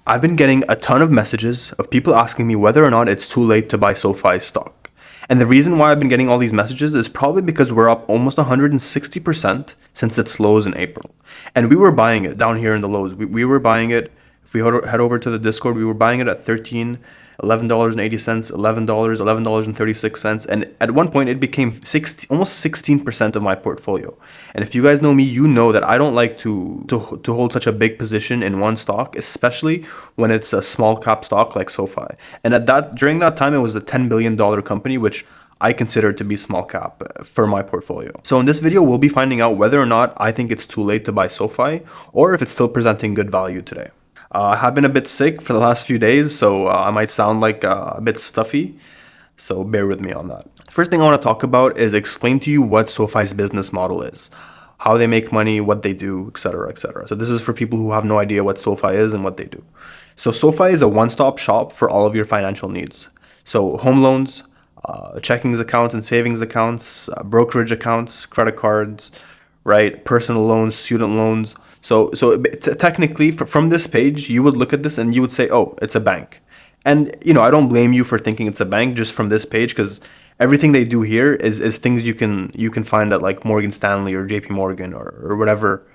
I've been getting a ton of messages of people asking me whether or not it's too late to buy SoFi stock. And the reason why I've been getting all these messages is probably because we're up almost 160% since its lows in April. And we were buying it down here in the lows. We were buying it, if we head over to the Discord, we were buying it at $11.80, $11.36. And at one point, it became almost 16% of my portfolio. And if you guys know me, you know that I don't like to hold such a big position in one stock, especially when it's a small cap stock like SoFi. And during that time, it was a $10 billion company, which I consider to be small cap for my portfolio. So in this video, we'll be finding out whether or not I think it's too late to buy SoFi or if it's still presenting good value today. I have been a bit sick for the last few days, so I might sound like a bit stuffy, so bear with me on that. The first thing I want to talk about is explain to you what SoFi's business model is, how they make money, what they do, etc., etc. So this is for people who have no idea what SoFi is and what they do. So SoFi is a one-stop shop for all of your financial needs. So home loans, checkings accounts and savings accounts, brokerage accounts, credit cards, right? Personal loans, student loans. So technically, from this page, you would look at this and you would say, oh, it's a bank. And, I don't blame you for thinking it's a bank just from this page, because everything they do here is things you can find at like Morgan Stanley or JP Morgan or whatever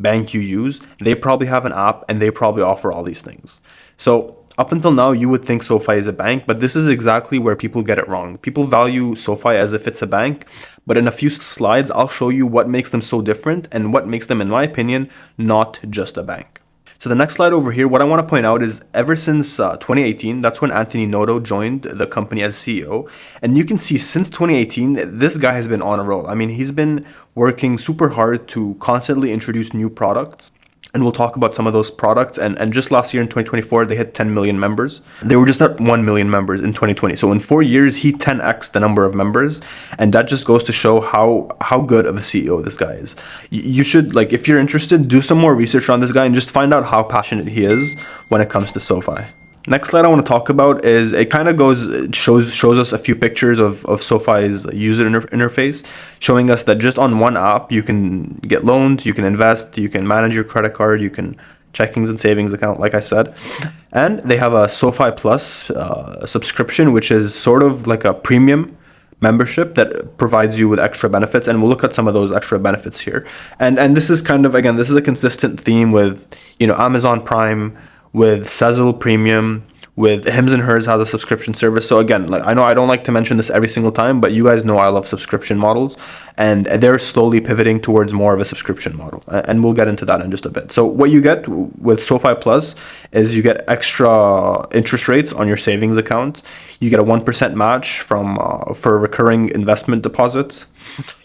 bank you use. They probably have an app and they probably offer all these things. So up until now, you would think SoFi is a bank, but this is exactly where people get it wrong. People value SoFi as if it's a bank, but in a few slides, I'll show you what makes them so different and what makes them, in my opinion, not just a bank. So the next slide over here, what I want to point out is ever since 2018, that's when Anthony Noto joined the company as CEO. And you can see since 2018, this guy has been on a roll. I mean, he's been working super hard to constantly introduce new products. And we'll talk about some of those products. And just last year in 2024, they hit 10 million members. They were just at 1 million members in 2020. So in 4 years, he 10x'd the number of members. And that just goes to show how good of a CEO this guy is. You should, if you're interested, do some more research on this guy and just find out how passionate he is when it comes to SoFi. Next slide I want to talk about is it kind of shows us a few pictures of SoFi's user interface, showing us that just on one app you can get loans, you can invest, you can manage your credit card, you can checkings and savings account, like I said. And they have a SoFi Plus subscription, which is sort of like a premium membership that provides you with extra benefits, and we'll look at some of those extra benefits here. And this is kind of, again, this is a consistent theme with Amazon Prime, with Sezzle Premium, with Hims and Hers has a subscription service. So again, I know I don't like to mention this every single time, but you guys know I love subscription models, and they're slowly pivoting towards more of a subscription model. And we'll get into that in just a bit. So what you get with SoFi Plus is you get extra interest rates on your savings account. You get a 1% match for recurring investment deposits.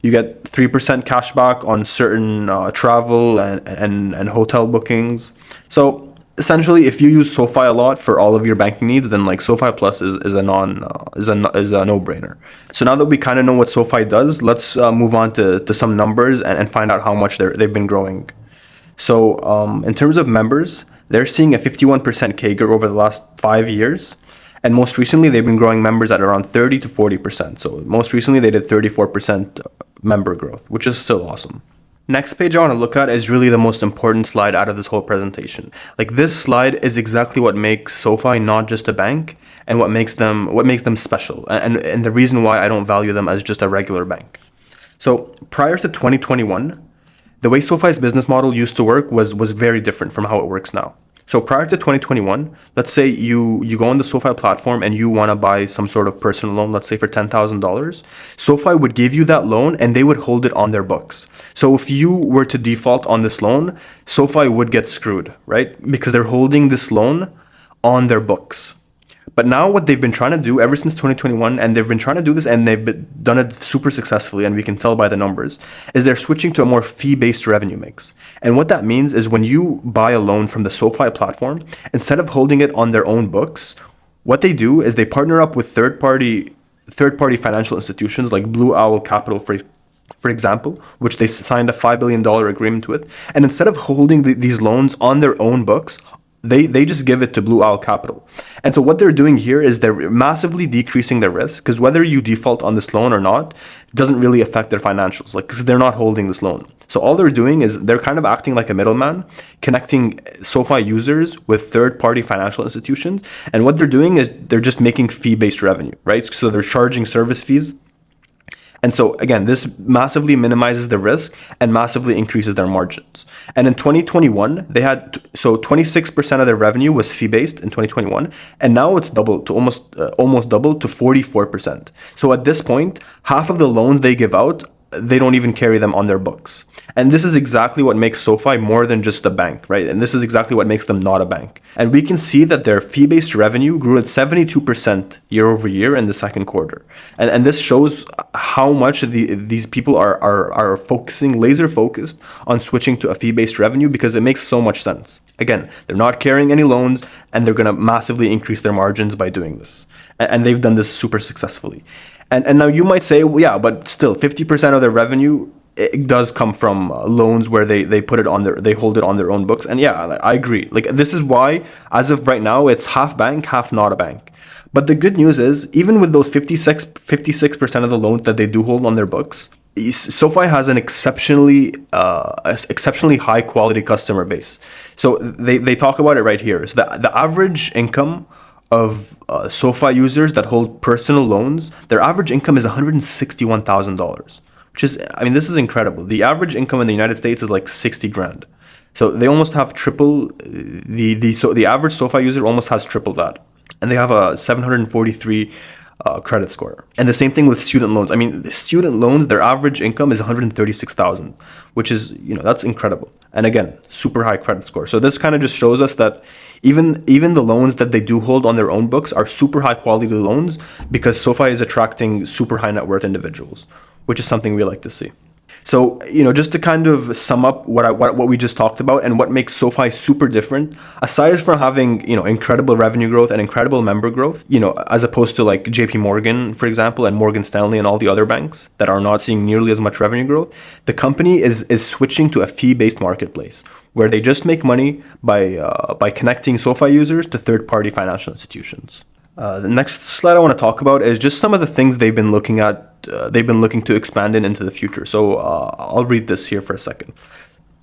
You get 3% cash back on certain travel and hotel bookings. So essentially, if you use SoFi a lot for all of your banking needs, then SoFi Plus is a no-brainer. So now that we kind of know what SoFi does, let's move on to some numbers and find out how much they've been growing. So in terms of members, they're seeing a 51% CAGR over the last 5 years. And most recently, they've been growing members at around 30 to 40%. So most recently, they did 34% member growth, which is still awesome. Next page I want to look at is really the most important slide out of this whole presentation. This slide is exactly what makes SoFi not just a bank and what makes them special, and the reason why I don't value them as just a regular bank. So prior to 2021, the way SoFi's business model used to work was very different from how it works now. So prior to 2021, let's say you go on the SoFi platform and you want to buy some sort of personal loan, let's say for $10,000. SoFi would give you that loan and they would hold it on their books. So if you were to default on this loan, SoFi would get screwed, right? Because they're holding this loan on their books. But now what they've been trying to do ever since 2021, and they've been trying to do this and done it super successfully, and we can tell by the numbers, is they're switching to a more fee-based revenue mix. And what that means is when you buy a loan from the SoFi platform, instead of holding it on their own books, what they do is they partner up with third-party financial institutions like Blue Owl Capital, for example, which they signed a $5 billion agreement with. And instead of holding these loans on their own books, They just give it to Blue Owl Capital. And so what they're doing here is they're massively decreasing their risk, because whether you default on this loan or not doesn't really affect their financials, like, because they're not holding this loan. So all they're doing is they're kind of acting like a middleman, connecting SoFi users with third-party financial institutions. And what they're doing is they're just making fee-based revenue, right? So they're charging service fees. And so again, this massively minimizes the risk and massively increases their margins. And in 2021, they had 26% of their revenue was fee-based in 2021, and now it's doubled to almost doubled to 44%. So at this point, half of the loans they give out, they don't even carry them on their books. And this is exactly what makes SoFi more than just a bank, right? And this is exactly what makes them not a bank. And we can see that their fee-based revenue grew at 72% year over year in the second quarter. And this shows how much these people are focusing, laser focused on switching to a fee-based revenue, because it makes so much sense. Again, they're not carrying any loans, and they're going to massively increase their margins by doing this. And they've done this super successfully. And now you might say, well, yeah, but still 50% of their revenue, it does come from loans where they put it on they hold it on their own books. And yeah, I agree. Like, this is why, as of right now, it's half bank, half not a bank. But the good news is, even with those 56% of the loans that they do hold on their books, SoFi has an exceptionally high quality customer base. So they talk about it right here. So the average income of SoFi users that hold personal loans, their average income is $161,000, which is, I mean, this is incredible. The average income in the United States is like 60 grand. So they almost have triple the average SoFi user almost has triple that, and they have a 743 credit score. And the same thing with student loans. I mean, the student loans, their average income is 136,000, which is, that's incredible. And again, super high credit score. So this kind of just shows us that even the loans that they do hold on their own books are super high quality loans, because SoFi is attracting super high net worth individuals, which is something we like to see. So, just to kind of sum up what we just talked about and what makes SoFi super different, aside from having, incredible revenue growth and incredible member growth, as opposed to like JP Morgan, for example, and Morgan Stanley and all the other banks that are not seeing nearly as much revenue growth, the company is switching to a fee-based marketplace where they just make money by connecting SoFi users to third-party financial institutions. The next slide I want to talk about is just some of the things they've been looking at. They've been looking to expand into the future. So I'll read this here for a second.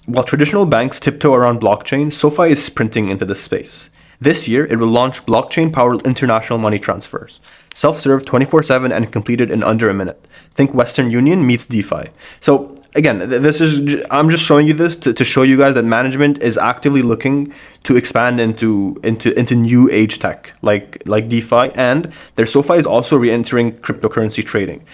While traditional banks tiptoe around blockchain, SoFi is sprinting into this space. This year, it will launch blockchain-powered international money transfers, self-serve 24/7 and completed in under a minute. Think Western Union meets DeFi. So again, I'm just showing you this to show you guys that management is actively looking to expand into new age tech like DeFi, and their SoFi is also re-entering cryptocurrency trading.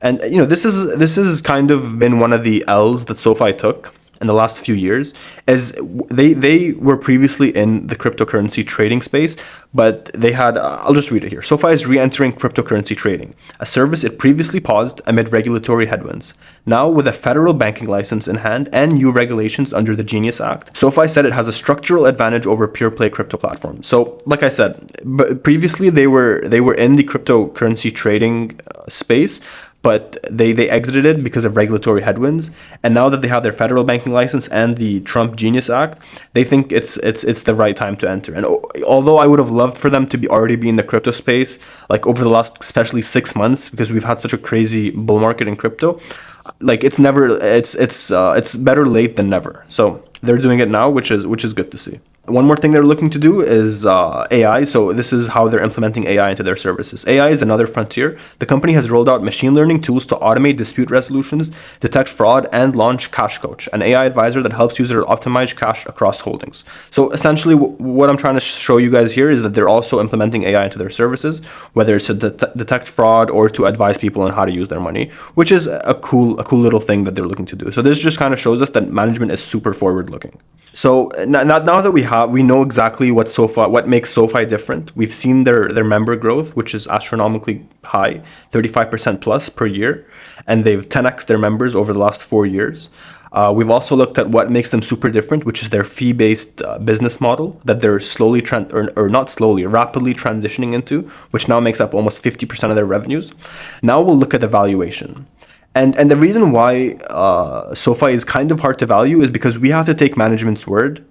And this is kind of been one of the L's that SoFi took in the last few years, as they were previously in the cryptocurrency trading space, but they had, I'll just read it here. SoFi is re-entering cryptocurrency trading, a service it previously paused amid regulatory headwinds. Now, with a federal banking license in hand and new regulations under the Genius Act, SoFi said it has a structural advantage over pure-play crypto platforms. So, like I said, previously they were in the cryptocurrency trading space, but they exited it because of regulatory headwinds. And now that they have their federal banking license and the Trump Genius Act, they think it's the right time to enter. And although I would have loved for them to already be in the crypto space, like over the last especially 6 months, because we've had such a crazy bull market in crypto, like it's better late than never. So they're doing it now, which is good to see. One more thing they're looking to do is AI. So this is how they're implementing AI into their services. AI is another frontier. The company has rolled out machine learning tools to automate dispute resolutions, detect fraud, and launch Cash Coach, an AI advisor that helps users optimize cash across holdings. So essentially, what I'm trying to show you guys here is that they're also implementing AI into their services, whether it's to detect fraud or to advise people on how to use their money, which is a cool little thing that they're looking to do. So this just kind of shows us that management is super forward looking. So now that we know exactly what makes SoFi different. We've seen their member growth, which is astronomically high, 35% plus per year, and they've 10x their members over the last 4 years. We've also looked at what makes them super different, which is their fee-based business model that they're rapidly transitioning into, which now makes up almost 50% of their revenues. Now we'll look at the valuation. And the reason why SoFi is kind of hard to value is because we have to take management's word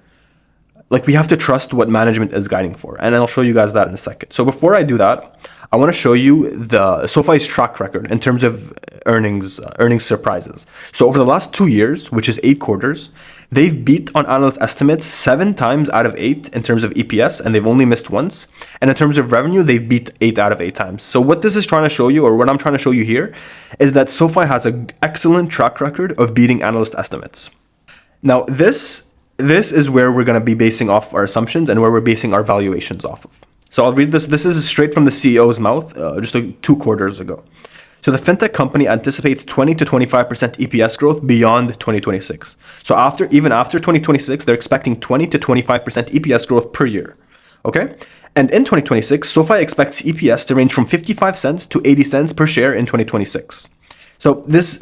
like we have to trust what management is guiding for. And I'll show you guys that in a second. So before I do that, I want to show you the SoFi's track record in terms of earnings surprises. So over the last 2 years, which is 8 quarters, they've beat on analyst estimates 7 times out of 8 in terms of EPS, and they've only missed once. And in terms of revenue, they've beat 8 out of 8 times. So what this is trying to show you, or what I'm trying to show you here, is that SoFi has an excellent track record of beating analyst estimates. Now, this is where we're going to be basing off our assumptions and where we're basing our valuations off of. So I'll read this. This is straight from the CEO's mouth, just 2 quarters ago. So the fintech company anticipates 20 to 25% EPS growth beyond 2026. So even after 2026, they're expecting 20 to 25% EPS growth per year. Okay? And in 2026, SoFi expects EPS to range from 55 cents to 80 cents per share in 2026. So this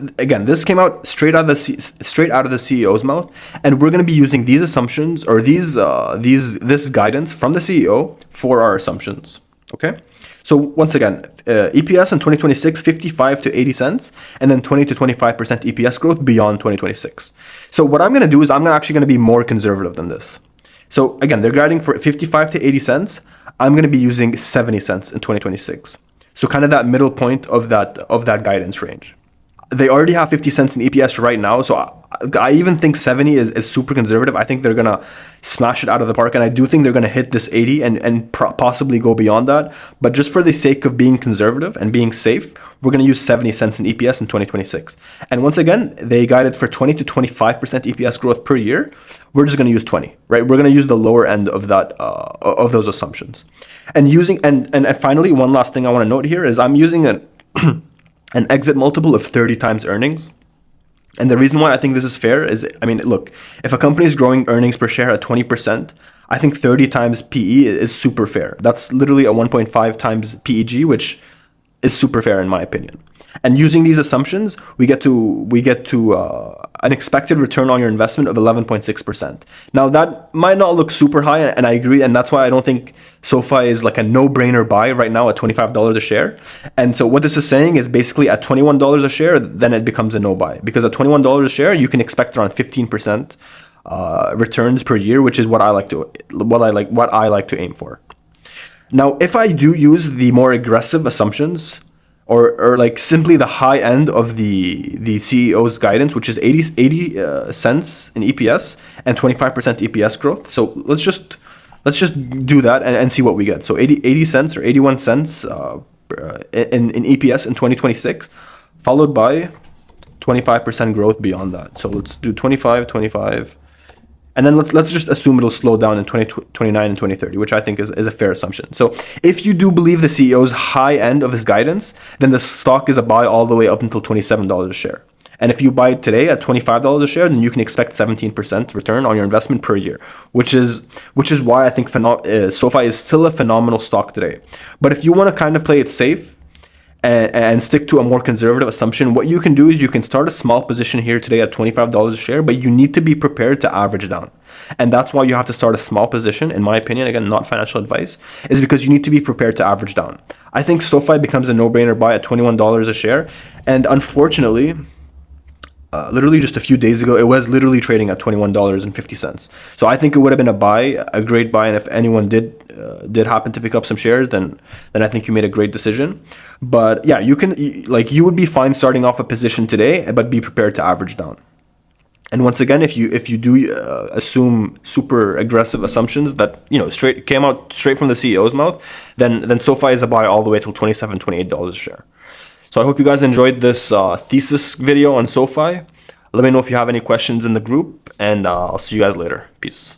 came out straight out of the CEO's mouth, and we're going to be using these assumptions or this guidance from the CEO for our assumptions. Okay. So once again, EPS in 2026, 55 to 80 cents, and then 20 to 25% EPS growth beyond 2026. So what I'm going to do is I'm actually going to be more conservative than this. So again, they're guiding for 55 to 80 cents. I'm going to be using 70 cents in 2026. So kind of that middle point of that guidance range. They already have 50 cents in EPS right now, so I even think 70 is super conservative. I think they're going to smash it out of the park, and I do think they're going to hit this 80 and possibly go beyond that. But just for the sake of being conservative and being safe, we're going to use 70 cents in EPS in 2026. And once again, they guided for 20 to 25% EPS growth per year. We're just going to use 20, right? We're going to use the lower end of that of those assumptions. And finally, one last thing I want to note here is I'm using an exit multiple of 30 times earnings. And the reason why I think this is fair is, I mean, look, if a company is growing earnings per share at 20%, I think 30 times PE is super fair. That's literally a 1.5 times PEG, which is super fair in my opinion. And using these assumptions, we get to an expected return on your investment of 11.6%. Now that might not look super high, and I agree, and that's why I don't think SoFi is like a no-brainer buy right now at $25 a share. And so what this is saying is basically at $21 a share, then it becomes a no buy, because at $21 a share, you can expect around 15% returns per year, which is what I like to aim for. Now, if I do use the more aggressive assumptions, or like simply the high end of the CEO's guidance, which is 80 cents in EPS and 25% EPS growth. So let's just do that and see what we get. So 80 cents or 81 cents in EPS in 2026, followed by 25% growth beyond that. So let's do 25. And then let's just assume it'll slow down in 2029 and 2030, which I think is a fair assumption. So if you do believe the CEO's high end of his guidance, then the stock is a buy all the way up until $27 a share. And if you buy it today at $25 a share, then you can expect 17% return on your investment per year, which is why I think SoFi is still a phenomenal stock today. But if you want to kind of play it safe, and stick to a more conservative assumption, what you can do is you can start a small position here today at $25 a share, but you need to be prepared to average down. And that's why you have to start a small position, in my opinion, again, not financial advice, is because you need to be prepared to average down. I think SoFi becomes a no-brainer buy at $21 a share. And unfortunately, literally just a few days ago, it was literally trading at $21.50. So I think it would have been a great buy. And if anyone did happen to pick up some shares, then I think you made a great decision. But yeah, you would be fine starting off a position today, but be prepared to average down. And once again, if you do assume super aggressive assumptions that came out straight from the CEO's mouth, then SoFi is a buy all the way till $27, $28 a share. So I hope you guys enjoyed this thesis video on SoFi. Let me know if you have any questions in the group, and I'll see you guys later. Peace.